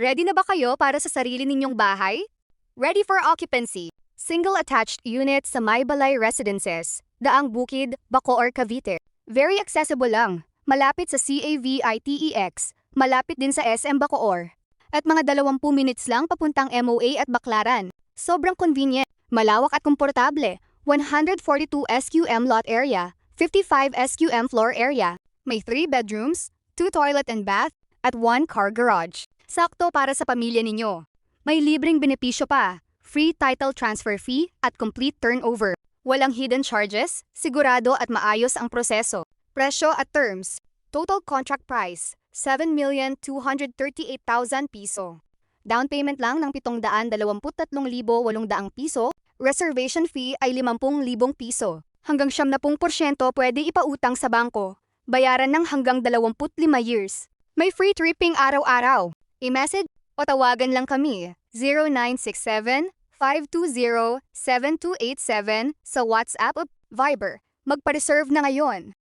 Ready na ba kayo para sa sarili ninyong bahay? Ready for occupancy. Single attached unit sa Maybalay Residences, Daang Bukid, Bacoor, Cavite. Very accessible lang. Malapit sa CAVITEX, malapit din sa SM Bacoor. At mga 20 minutes lang papuntang MOA at Baclaran. Sobrang convenient, malawak at komportable. 142 SQM lot area, 55 SQM floor area. May 3 bedrooms, 2 toilet and bath, at 1 car garage. Sakto para sa pamilya ninyo. May libreng benepisyo pa, free title transfer fee at complete turnover. Walang hidden charges, sigurado at maayos ang proseso. Presyo at terms. Total contract price, 7,238,000 piso. Down payment lang ng 723,800 piso. Reservation fee ay 50,000 piso. Hanggang 70% pwede ipautang sa bangko. Bayaran ng hanggang 25 years. May free tripping araw-araw. I-message o tawagan lang kami 0967-520-7287 sa WhatsApp o Viber. Magpa-reserve na ngayon.